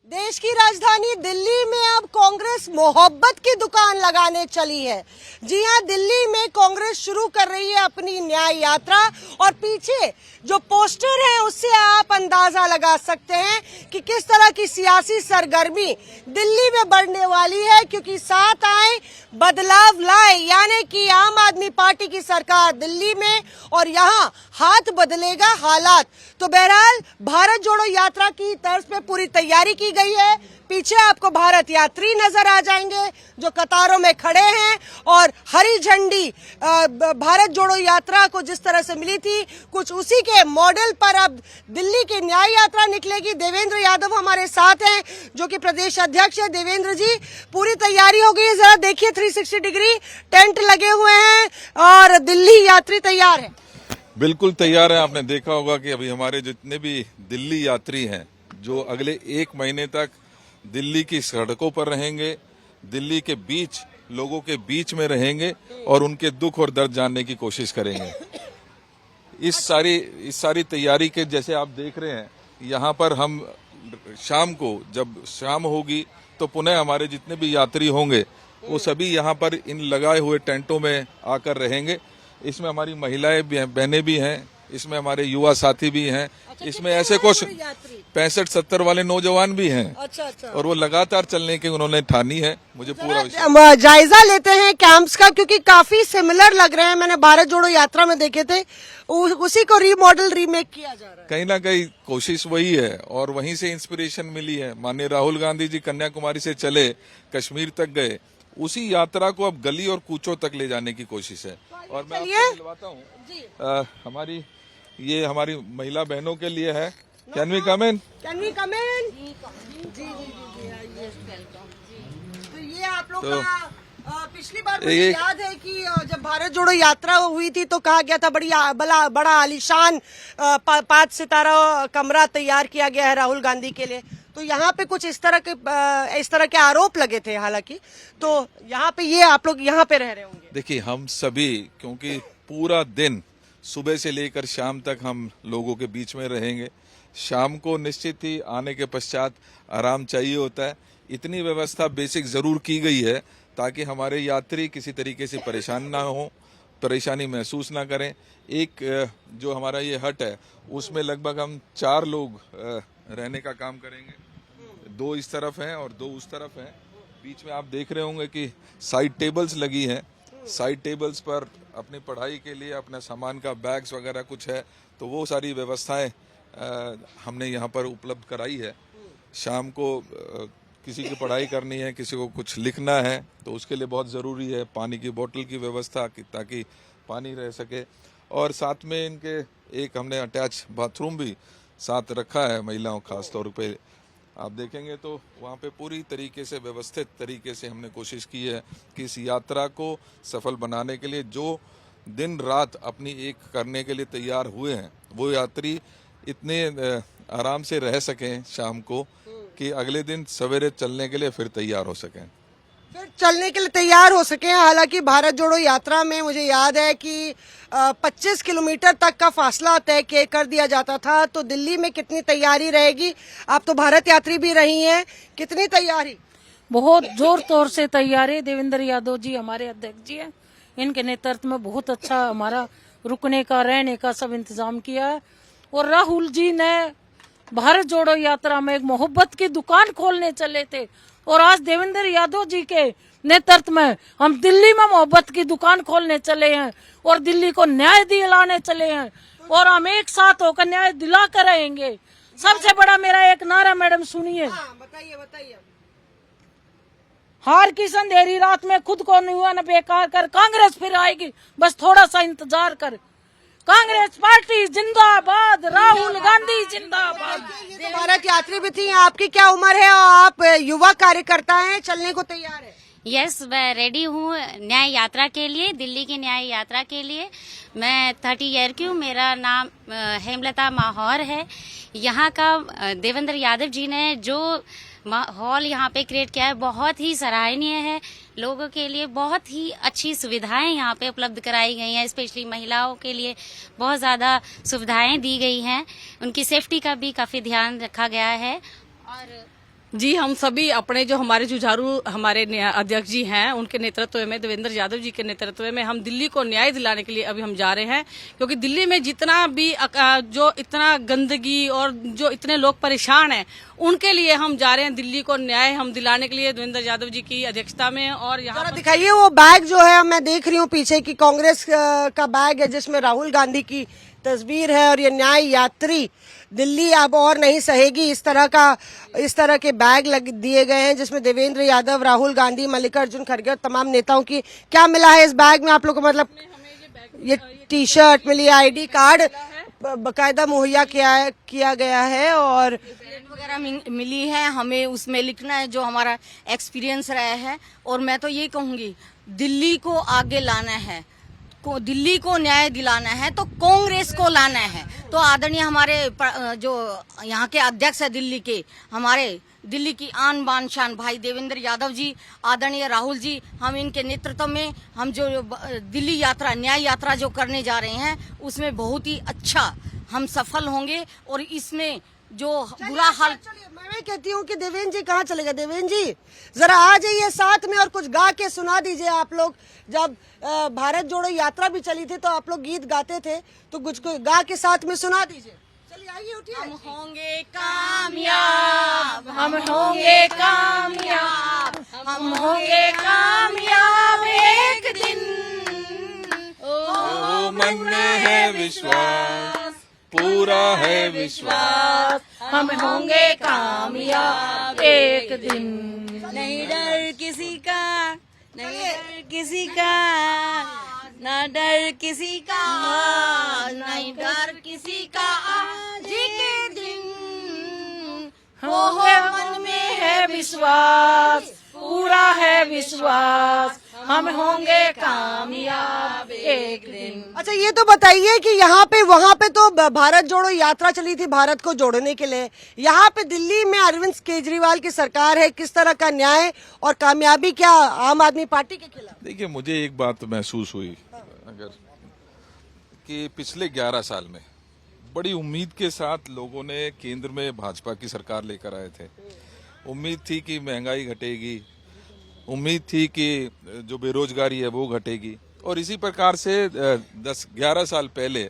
देश की राजधानी दिल्ली में अब कांग्रेस मोहब्बत की दुकान लगाने चली है। जी हां, दिल्ली में कांग्रेस शुरू कर रही है अपनी न्याय यात्रा और पीछे जो पोस्टर है उससे आप अंदाजा लगा सकते हैं कि किस तरह की सियासी सरगर्मी दिल्ली में बढ़ने वाली है, क्योंकि साथ आए बदलाव लाए, यानी कि आम आदमी पार्टी की सरकार दिल्ली में और यहाँ हाथ बदलेगा हालात। तो बहरहाल भारत जोड़ो यात्रा की तर्ज पे पूरी तैयारी की गई है। पीछे आपको भारत यात्री नजर आ जाएंगे जो कतारों में खड़े हैं और हरी झंडी भारत जोड़ो यात्रा को जिस तरह से मिली थी कुछ उसी के मॉडल पर अब दिल्ली की न्याय यात्रा निकलेगी। देवेंद्र यादव हमारे साथ हैं जो कि प्रदेश अध्यक्ष है। देवेंद्र जी, पूरी तैयारी हो गई है, जरा देखिए 360 डिग्री टेंट लगे हुए हैं और दिल्ली यात्री तैयार है। बिल्कुल तैयार है। आपने देखा होगा कि अभी हमारे जितने भी दिल्ली यात्री हैं जो अगले 1 महीने तक दिल्ली की सड़कों पर रहेंगे, दिल्ली के बीच लोगों के बीच में रहेंगे और उनके दुख और दर्द जानने की कोशिश करेंगे। इस सारी तैयारी के जैसे आप देख रहे हैं, यहाँ पर हम शाम को जब शाम होगी तो पुनः हमारे जितने भी यात्री होंगे वो सभी यहाँ पर इन लगाए हुए टेंटों में आकर रहेंगे। इसमें हमारी महिलाएं भी हैं, बहनें भी हैं, इसमें हमारे युवा साथी भी हैं, इसमें ऐसे कुछ 65-70 वाले नौजवान भी हैं। अच्छा। और वो लगातार चलने की उन्होंने ठानी है। मुझे पूरा जायजा लेते हैं कैंप्स का, क्योंकि काफी सिमिलर लग रहे हैं। मैंने भारत जोड़ो यात्रा में देखे थे, उसी को रीमॉडल रीमेक किया जा रहा है। कहीं ना कहीं कोशिश वही है और वहीं से इंस्पिरेशन मिली है। माननीय राहुल गांधी जी कन्याकुमारी से चले कश्मीर तक गए, उसी यात्रा को अब गली और कूचों तक ले जाने की कोशिश है। और मैं आपको दिलवाता हूँ, हमारी महिला बहनों के लिए है। Can we come in? Can we come in? जी। तो ये आप लोग का पिछली बार मुझे याद है कि जब भारत जोड़ो यात्रा हुई थी तो कहा गया था बड़ा आलीशान 5 सितारा कमरा तैयार किया गया है राहुल गांधी के लिए। तो यहाँ पे कुछ इस तरह के आरोप लगे थे। हालांकि तो यहाँ पे ये आप लोग यहाँ पे रह रहे होंगे। देखिए, हम सभी क्योंकि पूरा दिन सुबह से लेकर शाम तक हम लोगों के बीच में रहेंगे। शाम को निश्चित ही आने के पश्चात आराम चाहिए होता है। इतनी व्यवस्था बेसिक जरूर की गई है ताकि हमारे यात्री किसी तरीके से परेशान ना हो, परेशानी महसूस ना करें। एक जो हमारा ये हट है उसमें लगभग हम 4 लोग रहने का काम करेंगे। 2 इस तरफ हैं और 2 उस तरफ हैं। बीच में आप देख रहे होंगे कि साइड टेबल्स लगी हैं। साइड टेबल्स पर अपनी पढ़ाई के लिए अपने सामान का बैग्स वगैरह कुछ है, तो वो सारी व्यवस्थाएं हमने यहाँ पर उपलब्ध कराई है। शाम को किसी की पढ़ाई करनी है, किसी को कुछ लिखना है, तो उसके लिए बहुत ज़रूरी है पानी की बोतल की व्यवस्था ताकि पानी रह सके। और साथ में इनके एक हमने अटैच बाथरूम भी साथ रखा है महिलाओं खास तौर पे। आप देखेंगे तो वहाँ पे पूरी तरीके से व्यवस्थित तरीके से हमने कोशिश की है कि इस यात्रा को सफल बनाने के लिए जो दिन रात अपनी एक करने के लिए तैयार हुए हैं वो यात्री इतने आराम से रह सकें शाम को कि अगले दिन सवेरे चलने के लिए फिर तैयार हो सकें। हालांकि भारत जोड़ो यात्रा में मुझे याद है कि 25 किलोमीटर तक का फासला तय कर दिया जाता था। तो दिल्ली में कितनी तैयारी रहेगी? आप तो भारत यात्री भी रही हैं, कितनी तैयारी? बहुत जोर तौर से तैयारी। देवेंद्र यादव जी हमारे अध्यक्ष जी हैं, इनके नेतृत्व में बहुत अच्छा हमारा रुकने का रहने का सब इंतजाम किया है। और राहुल जी ने भारत जोड़ो यात्रा में एक मोहब्बत की दुकान खोलने चले थे और आज देवेंद्र यादव जी के नेतृत्व में हम दिल्ली में मोहब्बत की दुकान खोलने चले हैं और दिल्ली को न्याय दिलाने चले हैं और हम एक साथ होकर न्याय दिला कर रहेंगे। सबसे बड़ा मेरा एक नारा, मैडम सुनिए। बताइए। हार की अंधेरी रात में खुद को नहीं हुआ न बेकार कर, कांग्रेस फिर आएगी, बस थोड़ा सा इंतजार कर। कांग्रेस पार्टी जिंदाबाद, राहुल गांधी जिंदाबाद। भारत यात्री भी थी, आपकी क्या उम्र है और आप युवा कार्यकर्ता हैं, चलने को तैयार है? यस, मैं रेडी हूँ न्याय यात्रा के लिए, दिल्ली की न्याय यात्रा के लिए। मैं 30 ईयर की हूँ। मेरा नाम हेमलता माहौर है। यहाँ का देवेंद्र यादव जी ने जो माहौल यहाँ पे क्रिएट किया है बहुत ही सराहनीय है। लोगों के लिए बहुत ही अच्छी सुविधाएं यहाँ पे उपलब्ध कराई गई हैं। स्पेशली महिलाओं के लिए बहुत ज़्यादा सुविधाएं दी गई हैं। उनकी सेफ्टी का भी काफ़ी ध्यान रखा गया है। और जी, हम सभी अपने जो हमारे जुझारू हमारे अध्यक्ष जी हैं उनके नेतृत्व में, देवेंद्र यादव जी के नेतृत्व में हम दिल्ली को न्याय दिलाने के लिए अभी हम जा रहे हैं। क्योंकि दिल्ली में जितना भी जो इतना गंदगी और जो इतने लोग परेशान हैं, उनके लिए हम जा रहे हैं। दिल्ली को न्याय हम दिलाने के लिए देवेंद्र यादव जी की अध्यक्षता में। और यहाँ दिखाइए वो बैग जो है, मैं देख रही हूँ पीछे की कांग्रेस का बैग है जिसमें राहुल गांधी की तस्वीर है। और ये न्याय यात्री दिल्ली अब और नहीं सहेगी, इस तरह के बैग लग दिए गए हैं जिसमें देवेंद्र यादव, राहुल गांधी, मल्लिकार्जुन खड़गे और तमाम नेताओं की। क्या मिला है इस बैग में आप लोग को? मतलब ये टी-शर्ट मिली, आईडी कार्ड बकायदा मुहैया किया गया है और वगैरह मिली है। हमें उसमें लिखना है जो हमारा एक्सपीरियंस रहा है। और मैं तो ये कहूंगी, दिल्ली को आगे लाना है, दिल्ली को न्याय दिलाना है तो कांग्रेस को लाना है। तो आदरणीय हमारे जो यहाँ के अध्यक्ष है दिल्ली के, हमारे दिल्ली की आन बान शान भाई देवेंद्र यादव जी, आदरणीय राहुल जी, हम इनके नेतृत्व में हम जो दिल्ली यात्रा, न्याय यात्रा जो करने जा रहे हैं, उसमें बहुत ही अच्छा हम सफल होंगे। और इसमें जो बुरा हाल, मैं कहती हूँ कि देवेंद्र जी कहाँ चले गए? देवेंद्र जी जरा आ जाइए साथ में और कुछ गा के सुना दीजिए। आप लोग जब भारत जोड़ो यात्रा भी चली थी तो आप लोग गीत गाते थे, तो कुछ गा के साथ में सुना दीजिए। चलिए आइए, उठिए। हम होंगे कामयाब, हम होंगे कामयाब, हम होंगे कामयाब एक दिन। ओ मन में है विश्वास, पूरा है विश्वास, हम होंगे कामयाब एक दिन। नहीं डर किसी का, नहीं डर किसी का, ना डर किसी का, नहीं डर किसी का। आज के दिन हो मन में है विश्वास, पूरा है विश्वास, हम होंगे कामयाब एक दिन। अच्छा ये तो बताइए कि यहाँ पे वहाँ पे तो भारत जोड़ो यात्रा चली थी भारत को जोड़ने के लिए, यहाँ पे दिल्ली में अरविंद केजरीवाल की सरकार है, किस तरह का न्याय और कामयाबी क्या आम आदमी पार्टी के खिलाफ? देखिए, मुझे एक बात महसूस हुई अगर कि पिछले 11 साल में बड़ी उम्मीद के साथ लोगों ने केंद्र में भाजपा की सरकार लेकर आए थे। उम्मीद थी कि महंगाई घटेगी, उम्मीद थी कि जो बेरोजगारी है वो घटेगी। और इसी प्रकार से 10-11 साल पहले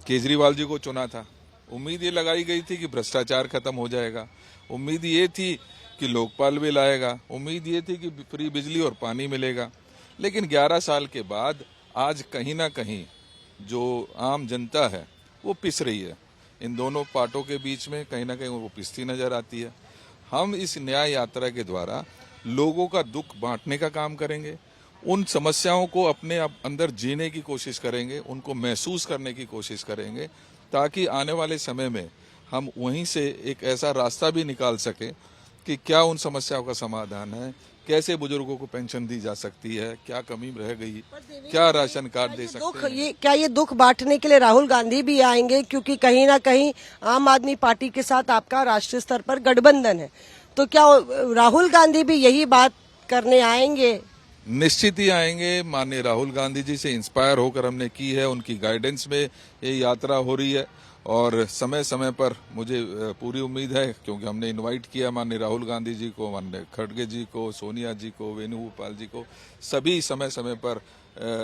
केजरीवाल जी को चुना था। उम्मीद ये लगाई गई थी कि भ्रष्टाचार खत्म हो जाएगा, उम्मीद ये थी कि लोकपाल बिल आएगा, उम्मीद ये थी कि फ्री बिजली और पानी मिलेगा। लेकिन 11 साल के बाद आज कहीं ना कहीं जो आम जनता है वो पिस रही है। इन दोनों पार्टों के बीच में कहीं ना कहीं वो पिसती नजर आती है। हम इस न्याय यात्रा के द्वारा लोगों का दुख बांटने का काम करेंगे, उन समस्याओं को अपने अंदर जीने की कोशिश करेंगे, उनको महसूस करने की कोशिश करेंगे, ताकि आने वाले समय में हम वहीं से एक ऐसा रास्ता भी निकाल सके कि क्या उन समस्याओं का समाधान है, कैसे बुजुर्गों को पेंशन दी जा सकती है, क्या कमी रह गई, क्या राशन कार्ड दे सकते हैं। क्या ये दुख बांटने के लिए राहुल गांधी भी आएंगे? क्योंकि कहीं ना कहीं आम आदमी पार्टी के साथ आपका राष्ट्रीय स्तर पर गठबंधन है, तो क्या राहुल गांधी भी यही बात करने आएंगे? निश्चित ही आएंगे। माननीय राहुल गांधी जी से इंस्पायर होकर हमने की है, उनकी गाइडेंस में ये यात्रा हो रही है। और समय समय पर मुझे पूरी उम्मीद है, क्योंकि हमने इनवाइट किया माननीय राहुल गांधी जी को, माननीय खड़गे जी को, सोनिया जी को, वेणुगोपाल जी को, सभी समय समय पर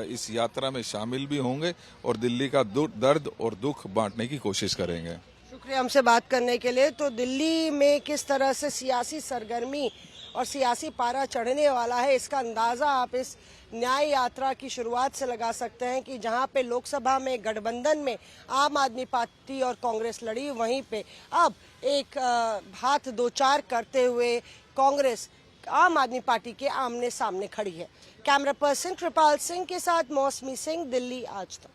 इस यात्रा में शामिल भी होंगे और दिल्ली का दर्द और दुख बांटने की कोशिश करेंगे। शुक्रिया हमसे बात करने के लिए। तो दिल्ली में किस तरह से सियासी सरगर्मी और सियासी पारा चढ़ने वाला है, इसका अंदाजा आप इस न्याय यात्रा की शुरुआत से लगा सकते हैं कि जहां पे लोकसभा में गठबंधन में आम आदमी पार्टी और कांग्रेस लड़ी, वहीं पे अब एक हाथ दो चार करते हुए कांग्रेस आम आदमी पार्टी के आमने सामने खड़ी है। कैमरा पर्सन कृपाल सिंह के साथ मौसमी सिंह, दिल्ली आज तक।